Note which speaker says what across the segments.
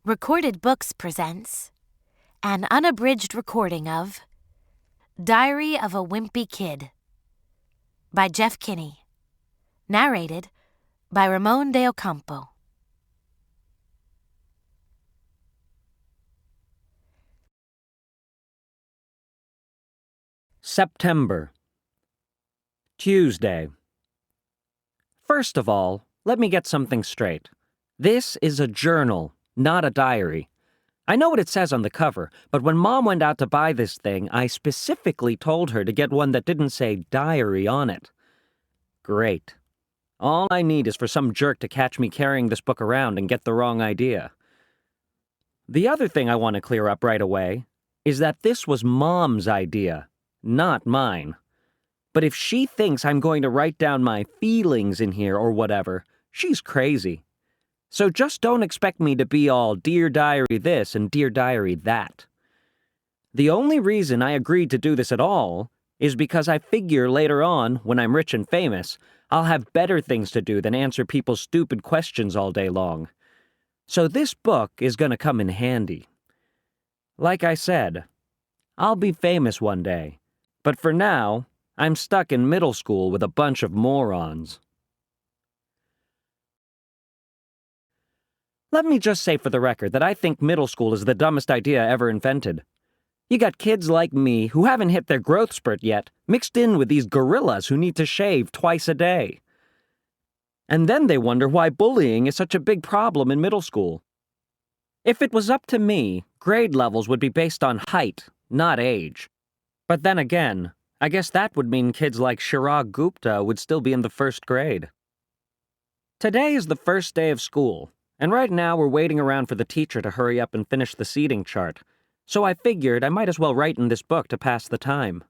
Speaker 1: Recorded Books presents an unabridged recording of Diary of a Wimpy Kid by Jeff Kinney, narrated by Ramon de Ocampo.
Speaker 2: September. Tuesday. First of all, let me get something straight. This is a journal, not a diary. I know what it says on the cover, but when Mom went out to buy this thing, I specifically told her to get one that didn't say diary on it. Great. All I need is for some jerk to catch me carrying this book around and get the wrong idea. The other thing I want to clear up right away is that this was Mom's idea, not mine. But if she thinks I'm going to write down my feelings in here or whatever, she's crazy. So just don't expect me to be all Dear Diary this and Dear Diary that. The only reason I agreed to do this at all is because I figure later on, when I'm rich and famous, I'll have better things to do than answer people's stupid questions all day long. So this book is going to come in handy. Like I said, I'll be famous one day, but for now, I'm stuck in middle school with a bunch of morons. Let me just say for the record that I think middle school is the dumbest idea ever invented. You got kids like me who haven't hit their growth spurt yet, mixed in with these gorillas who need to shave twice a day. And then they wonder why bullying is such a big problem in middle school. If it was up to me, grade levels would be based on height, not age. But then again, I guess that would mean kids like Chirag Gupta would still be in the first grade. Today is the first day of school. And right now we're waiting around for the teacher to hurry up and finish the seating chart, so I figured I might as well write in this book to pass the time.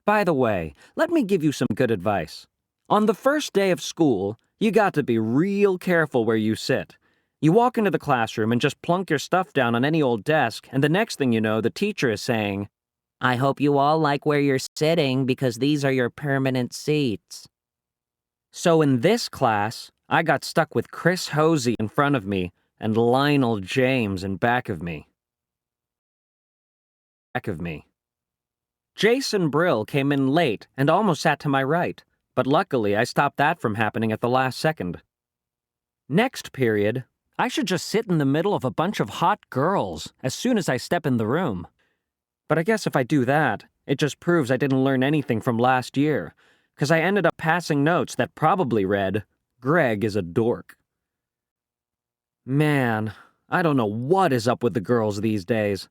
Speaker 2: By the way, let me give you some good advice. On the first day of school, you got to be real careful where you sit. You walk into the classroom and just plunk your stuff down on any old desk, and the next thing you know, the teacher is saying, "I hope you all like where you're sitting because these are your permanent seats." So in this class, I got stuck with Chris Hosey in front of me and Lionel James in back of me. Jason Brill came in late and almost sat to my right, but luckily I stopped that from happening at the last second. Next period, I should just sit in the middle of a bunch of hot girls as soon as I step in the room. But I guess if I do that, it just proves I didn't learn anything from last year, because I ended up passing notes that probably read, "Greg is a dork." Man, I don't know what is up with the girls these days.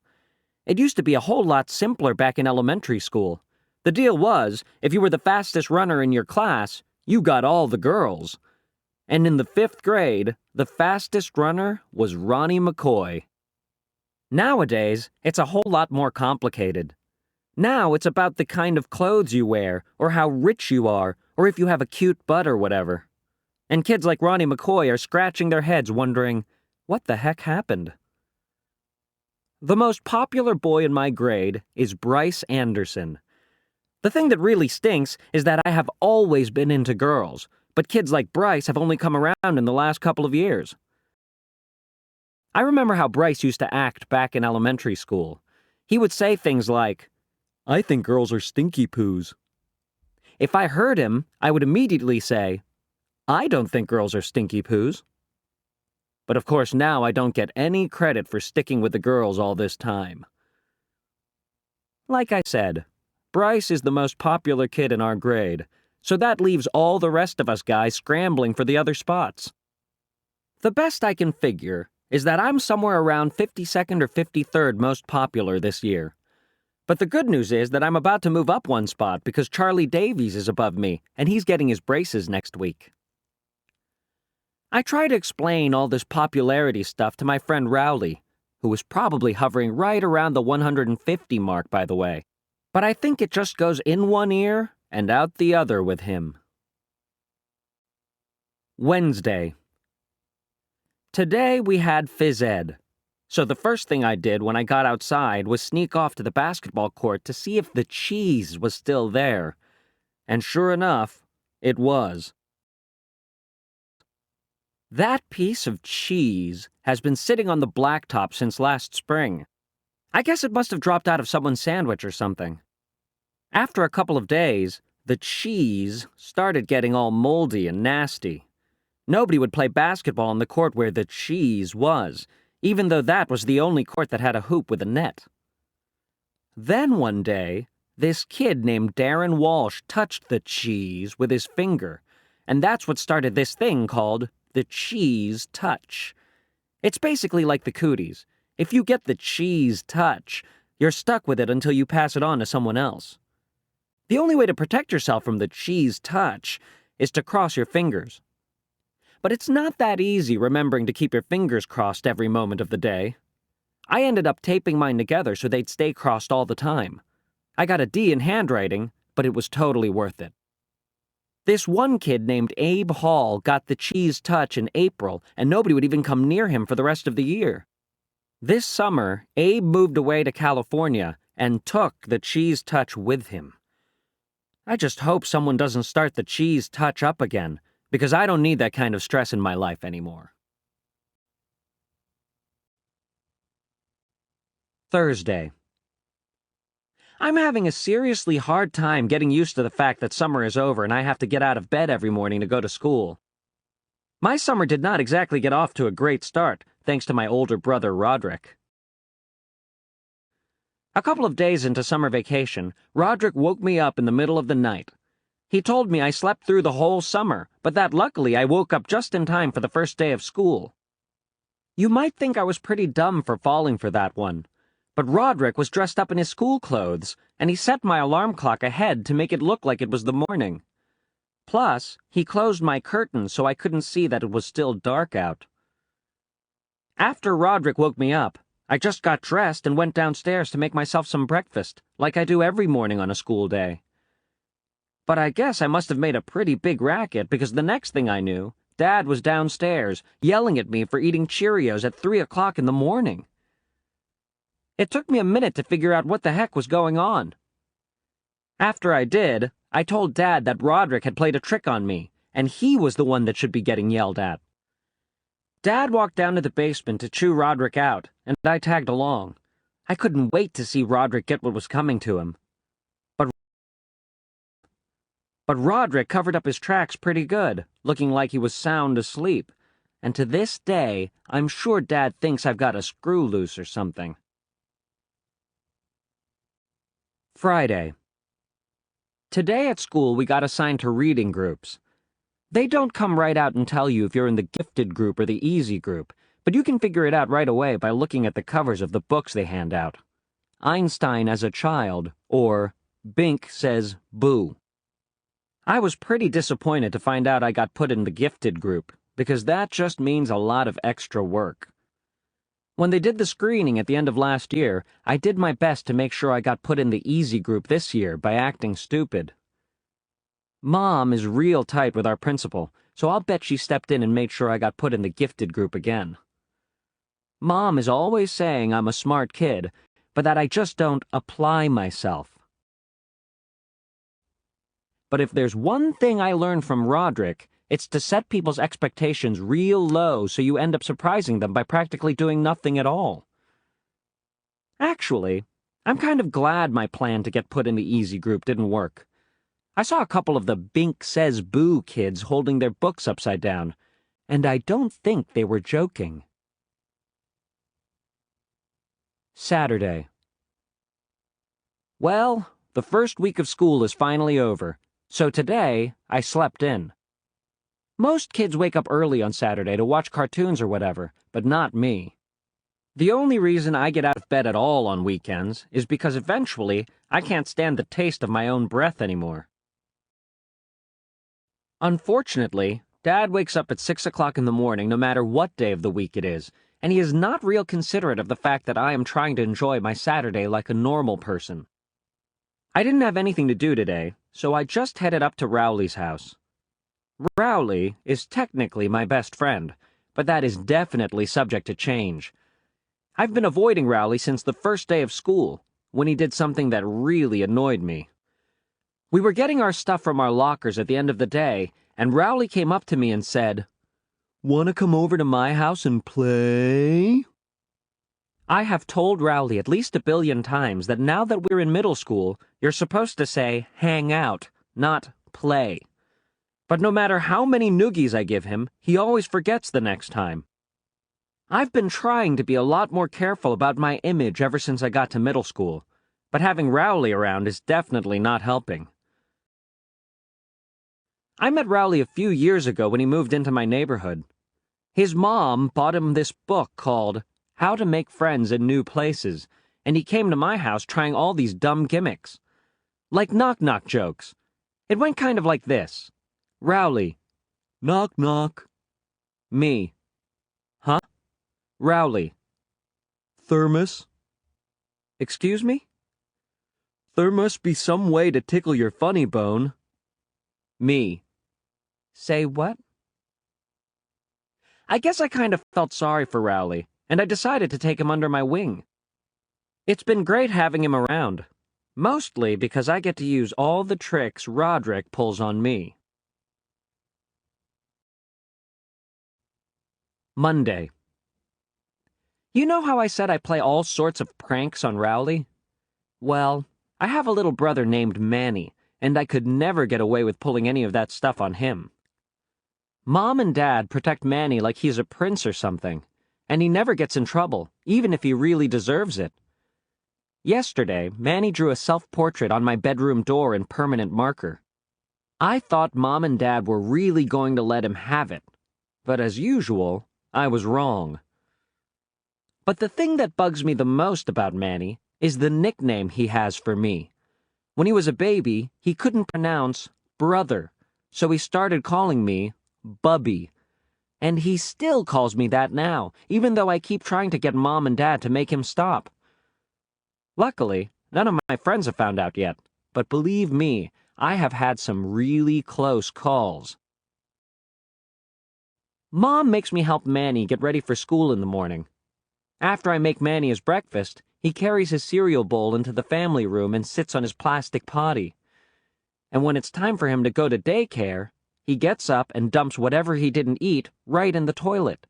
Speaker 2: It used to be a whole lot simpler back in elementary school. The deal was, if you were the fastest runner in your class, you got all the girls. And in the 5th grade, the fastest runner was Ronnie McCoy. Nowadays, it's a whole lot more complicated. Now it's about the kind of clothes you wear, or how rich you are, or if you have a cute butt or whatever. And kids like Ronnie McCoy are scratching their heads wondering, what the heck happened? The most popular boy in my grade is Bryce Anderson. The thing that really stinks is that I have always been into girls, but kids like Bryce have only come around in the last couple of years. I remember how Bryce used to act back in elementary school. He would say things like, "I think girls are stinky poos." If I heard him, I would immediately say, "I don't think girls are stinky poos." But of course now I don't get any credit for sticking with the girls all this time. Like I said, Bryce is the most popular kid in our grade, so that leaves all the rest of us guys scrambling for the other spots. The best I can figure is that I'm somewhere around 52nd or 53rd most popular this year. But the good news is that I'm about to move up one spot because Charlie Davies is above me, and he's getting his braces next week. I try to explain all this popularity stuff to my friend Rowley, who is probably hovering right around the 150 mark, by the way. But I think it just goes in one ear and out the other with him. Wednesday. Today we had phys ed. So the first thing I did when I got outside was sneak off to the basketball court to see if the cheese was still there. And sure enough, it was. That piece of cheese has been sitting on the blacktop since last spring. I guess it must have dropped out of someone's sandwich or something. After a couple of days, the cheese started getting all moldy and nasty. Nobody would play basketball on the court where the cheese was, even though that was the only court that had a hoop with a net. Then one day, this kid named Darren Walsh touched the cheese with his finger, and that's what started this thing called the cheese touch. It's basically like the cooties. If you get the cheese touch, you're stuck with it until you pass it on to someone else. The only way to protect yourself from the cheese touch is to cross your fingers. But it's not that easy remembering to keep your fingers crossed every moment of the day. I ended up taping mine together so they'd stay crossed all the time. I got a D in handwriting, but it was totally worth it. This one kid named Abe Hall got the cheese touch in April, and nobody would even come near him for the rest of the year. This summer, Abe moved away to California and took the cheese touch with him. I just hope someone doesn't start the cheese touch up again, because I don't need that kind of stress in my life anymore. Thursday. I'm having a seriously hard time getting used to the fact that summer is over and I have to get out of bed every morning to go to school. My summer did not exactly get off to a great start, thanks to my older brother Roderick. A couple of days into summer vacation, Roderick woke me up in the middle of the night. He told me I slept through the whole summer, but that luckily I woke up just in time for the first day of school. You might think I was pretty dumb for falling for that one, but Roderick was dressed up in his school clothes, and he set my alarm clock ahead to make it look like it was the morning. Plus, he closed my curtains so I couldn't see that it was still dark out. After Roderick woke me up, I just got dressed and went downstairs to make myself some breakfast, like I do every morning on a school day. But I guess I must have made a pretty big racket because the next thing I knew, Dad was downstairs, yelling at me for eating Cheerios at 3 o'clock in the morning. It took me a minute to figure out what the heck was going on. After I did, I told Dad that Roderick had played a trick on me, and he was the one that should be getting yelled at. Dad walked down to the basement to chew Roderick out, and I tagged along. I couldn't wait to see Roderick get what was coming to him. But Roderick covered up his tracks pretty good, looking like he was sound asleep, and to this day, I'm sure Dad thinks I've got a screw loose or something. Friday. Today at school we got assigned to reading groups. They don't come right out and tell you if you're in the gifted group or the easy group, but you can figure it out right away by looking at the covers of the books they hand out. Einstein as a Child, or Bink Says Boo. I was pretty disappointed to find out I got put in the gifted group, because that just means a lot of extra work. When they did the screening at the end of last year, I did my best to make sure I got put in the easy group this year by acting stupid. Mom is real tight with our principal, so I'll bet she stepped in and made sure I got put in the gifted group again. Mom is always saying I'm a smart kid, but that I just don't apply myself. But if there's one thing I learned from Roderick, it's to set people's expectations real low so you end up surprising them by practically doing nothing at all. Actually, I'm kind of glad my plan to get put in the easy group didn't work. I saw a couple of the Bink Says Boo kids holding their books upside down, and I don't think they were joking. Saturday. Well, the first week of school is finally over, so today I slept in. Most kids wake up early on Saturday to watch cartoons or whatever, but not me. The only reason I get out of bed at all on weekends is because eventually I can't stand the taste of my own breath anymore. Unfortunately, Dad wakes up at 6 o'clock in the morning no matter what day of the week it is, and he is not real considerate of the fact that I am trying to enjoy my Saturday like a normal person. I didn't have anything to do today, so I just headed up to Rowley's house. Rowley is technically my best friend, but that is definitely subject to change. I've been avoiding Rowley since the first day of school, when he did something that really annoyed me. We were getting our stuff from our lockers at the end of the day, and Rowley came up to me and said, "Want to come over to my house and play?" I have told Rowley at least 1 billion times that now that we're in middle school, you're supposed to say hang out, not play. But no matter how many noogies I give him, he always forgets the next time. I've been trying to be a lot more careful about my image ever since I got to middle school, but having Rowley around is definitely not helping. I met Rowley a few years ago when he moved into my neighborhood. His mom bought him this book called How to Make Friends in New Places, and he came to my house trying all these dumb gimmicks. Like knock-knock jokes. It went kind of like this. Rowley. Knock-knock. Me. Huh? Rowley. Thermos. Excuse me? There must be some way to tickle your funny bone. Me. Say what? I guess I kind of felt sorry for Rowley, and I decided to take him under my wing. It's been great having him around, mostly because I get to use all the tricks Roderick pulls on me. Monday. You know how I said I play all sorts of pranks on Rowley? Well, I have a little brother named Manny, and I could never get away with pulling any of that stuff on him. Mom and Dad protect Manny like he's a prince or something, and he never gets in trouble, even if he really deserves it. Yesterday, Manny drew a self-portrait on my bedroom door in permanent marker. I thought Mom and Dad were really going to let him have it, but as usual, I was wrong. But the thing that bugs me the most about Manny is the nickname he has for me. When he was a baby, he couldn't pronounce brother, so he started calling me Bubby. And he still calls me that now, even though I keep trying to get Mom and Dad to make him stop. Luckily, none of my friends have found out yet, but believe me, I have had some really close calls. Mom makes me help Manny get ready for school in the morning. After I make Manny his breakfast, he carries his cereal bowl into the family room and sits on his plastic potty. And when it's time for him to go to daycare, he gets up and dumps whatever he didn't eat right in the toilet.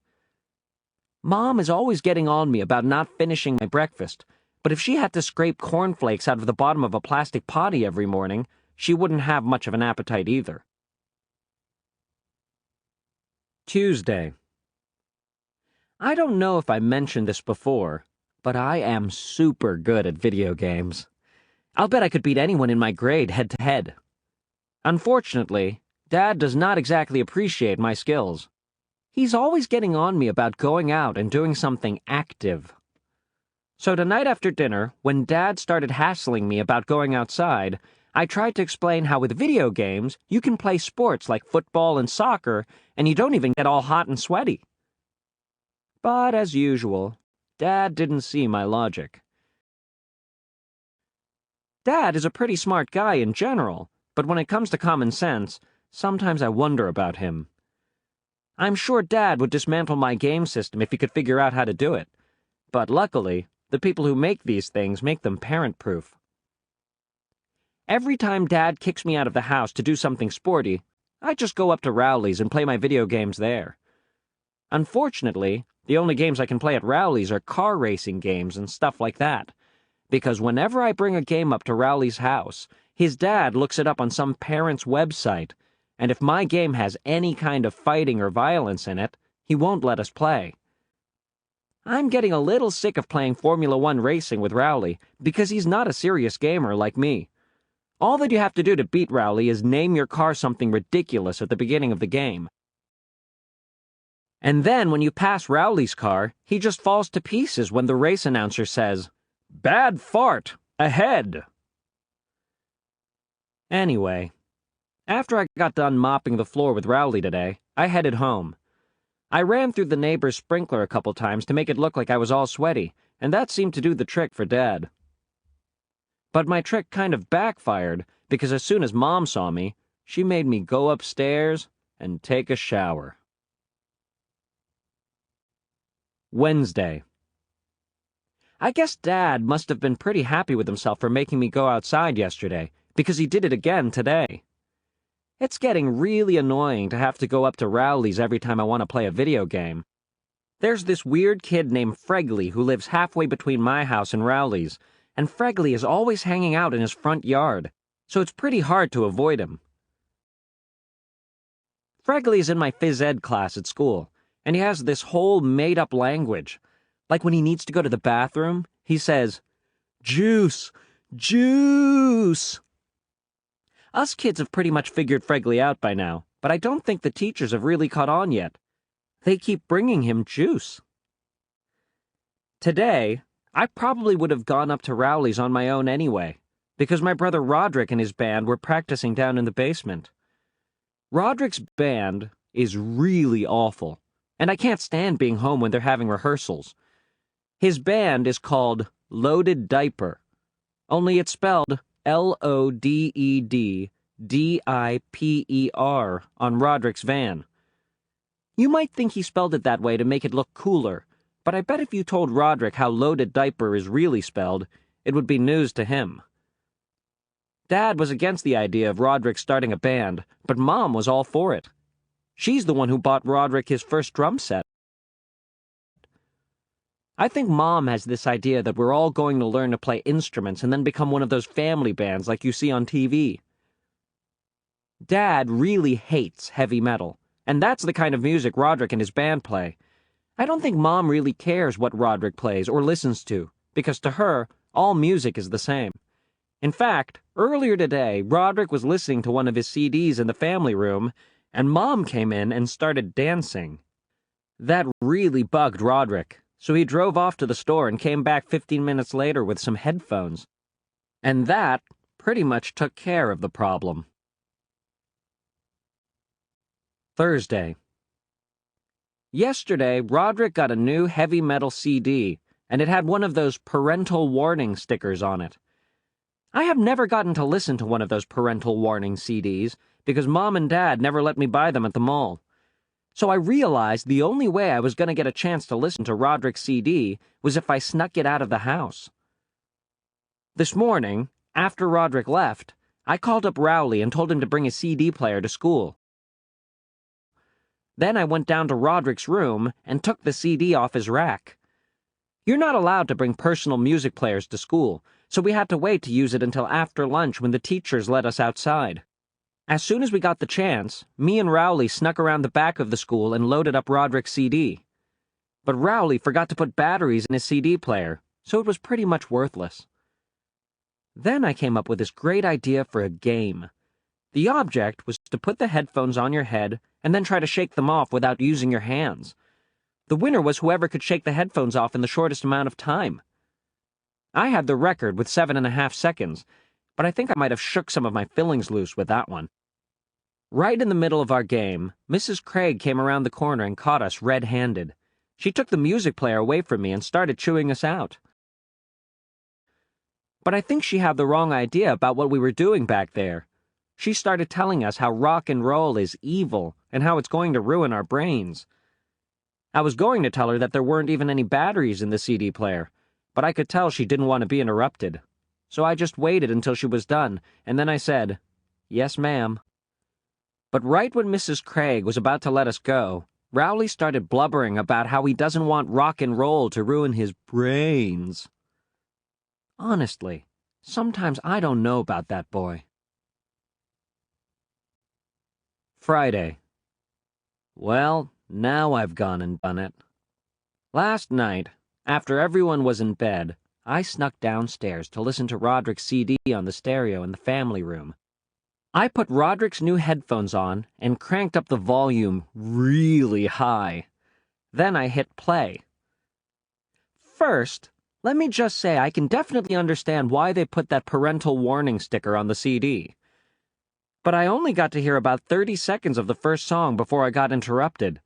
Speaker 2: Mom is always getting on me about not finishing my breakfast, but if she had to scrape cornflakes out of the bottom of a plastic potty every morning, she wouldn't have much of an appetite either. Tuesday. I don't know if I mentioned this before, but I am super good at video games. I'll bet I could beat anyone in my grade head-to-head. Unfortunately, Dad does not exactly appreciate my skills. He's always getting on me about going out and doing something active. So tonight after dinner, when Dad started hassling me about going outside, I tried to explain how with video games, you can play sports like football and soccer, and you don't even get all hot and sweaty. But as usual, Dad didn't see my logic. Dad is a pretty smart guy in general, but when it comes to common sense, sometimes I wonder about him. I'm sure Dad would dismantle my game system if he could figure out how to do it, but luckily, the people who make these things make them parent-proof. Every time Dad kicks me out of the house to do something sporty, I just go up to Rowley's and play my video games there. Unfortunately, the only games I can play at Rowley's are car racing games and stuff like that, because whenever I bring a game up to Rowley's house, his dad looks it up on some parent's website, and if my game has any kind of fighting or violence in it, he won't let us play. I'm getting a little sick of playing Formula One racing with Rowley because he's not a serious gamer like me. All that you have to do to beat Rowley is name your car something ridiculous at the beginning of the game. And then when you pass Rowley's car, he just falls to pieces when the race announcer says, "Bad fart! Ahead!" Anyway, after I got done mopping the floor with Rowley today, I headed home. I ran through the neighbor's sprinkler a couple times to make it look like I was all sweaty, and that seemed to do the trick for Dad. But my trick kind of backfired, because as soon as Mom saw me, she made me go upstairs and take a shower. Wednesday. I guess Dad must have been pretty happy with himself for making me go outside yesterday, because he did it again today. It's getting really annoying to have to go up to Rowley's every time I want to play a video game. There's this weird kid named Fregley who lives halfway between my house and Rowley's, and Fregley is always hanging out in his front yard, so it's pretty hard to avoid him. Fregley is in my phys ed class at school, and he has this whole made-up language. Like when he needs to go to the bathroom, he says, "Juice! Juice!" Us kids have pretty much figured Fregley out by now, but I don't think the teachers have really caught on yet. They keep bringing him juice. Today, I probably would have gone up to Rowley's on my own anyway, because my brother Roderick and his band were practicing down in the basement. Roderick's band is really awful, and I can't stand being home when they're having rehearsals. His band is called Loaded Diaper, only it's spelled L-O-D-E-D-D-I-P-E-R on Roderick's van. You might think he spelled it that way to make it look cooler, but I bet if you told Roderick how Loaded Diaper is really spelled, it would be news to him. Dad was against the idea of Roderick starting a band, but Mom was all for it. She's the one who bought Roderick his first drum set. I think Mom has this idea that we're all going to learn to play instruments and then become one of those family bands like you see on TV. Dad really hates heavy metal, and that's the kind of music Roderick and his band play. I don't think Mom really cares what Roderick plays or listens to, because to her, all music is the same. In fact, earlier today, Roderick was listening to one of his CDs in the family room, and Mom came in and started dancing. That really bugged Roderick, so he drove off to the store and came back 15 minutes later with some headphones. And that pretty much took care of the problem. Thursday. Yesterday, Roderick got a new heavy metal CD, and it had one of those parental warning stickers on it. I have never gotten to listen to one of those parental warning CDs because Mom and Dad never let me buy them at the mall. So I realized the only way I was going to get a chance to listen to Roderick's CD was if I snuck it out of the house. This morning, after Roderick left, I called up Rowley and told him to bring his CD player to school. Then I went down to Roderick's room and took the CD off his rack. You're not allowed to bring personal music players to school, so we had to wait to use it until after lunch when the teachers let us outside. As soon as we got the chance, me and Rowley snuck around the back of the school and loaded up Roderick's CD. But Rowley forgot to put batteries in his CD player, so it was pretty much worthless. Then I came up with this great idea for a game. The object was to put the headphones on your head and then try to shake them off without using your hands. The winner was whoever could shake the headphones off in the shortest amount of time. I had the record with 7.5 seconds, but I think I might have shook some of my fillings loose with that one. Right in the middle of our game, Mrs. Craig came around the corner and caught us red-handed. She took the music player away from me and started chewing us out. But I think she had the wrong idea about what we were doing back there. She started telling us how rock and roll is evil and how it's going to ruin our brains. I was going to tell her that there weren't even any batteries in the CD player, but I could tell she didn't want to be interrupted. So I just waited until she was done, and then I said, "Yes, ma'am." But right when Mrs. Craig was about to let us go, Rowley started blubbering about how he doesn't want rock and roll to ruin his brains. Honestly, sometimes I don't know about that boy. Friday. Well, now I've gone and done it. Last night, after everyone was in bed, I snuck downstairs to listen to Roderick's CD on the stereo in the family room. I put Roderick's new headphones on and cranked up the volume really high. Then I hit play. First, let me just say I can definitely understand why they put that parental warning sticker on the CD. But I only got to hear about 30 seconds of the first song before I got interrupted.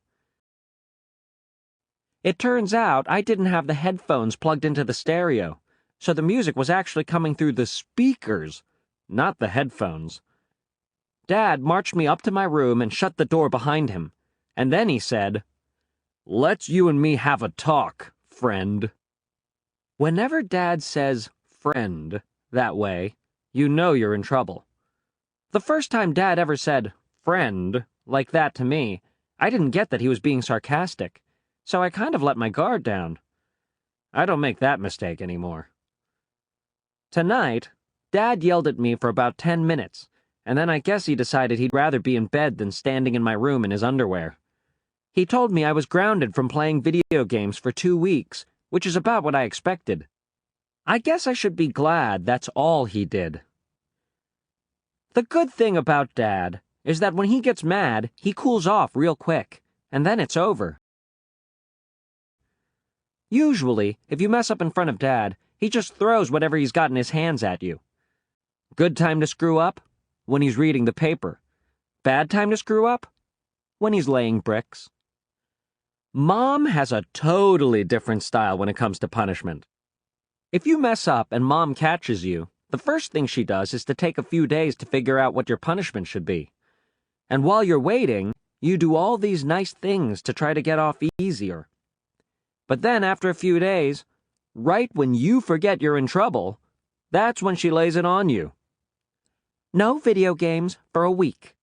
Speaker 2: It turns out I didn't have the headphones plugged into the stereo, so the music was actually coming through the speakers, not the headphones. Dad marched me up to my room and shut the door behind him, and then he said, "Let's you and me have a talk, friend." Whenever Dad says friend that way, you know you're in trouble. The first time Dad ever said friend like that to me, I didn't get that he was being sarcastic, so I kind of let my guard down. I don't make that mistake anymore. Tonight, Dad yelled at me for about 10 minutes, and then I guess he decided he'd rather be in bed than standing in my room in his underwear. He told me I was grounded from playing video games for 2 weeks, which is about what I expected. I guess I should be glad that's all he did. The good thing about Dad is that when he gets mad, he cools off real quick, and then it's over. Usually, if you mess up in front of Dad, he just throws whatever he's got in his hands at you. Good time to screw up? When he's reading the paper. Bad time to screw up? When he's laying bricks. Mom has a totally different style when it comes to punishment. If you mess up and Mom catches you, the first thing she does is to take a few days to figure out what your punishment should be. And while you're waiting, you do all these nice things to try to get off easier. But then after a few days, right when you forget you're in trouble, that's when she lays it on you. No video games for a week.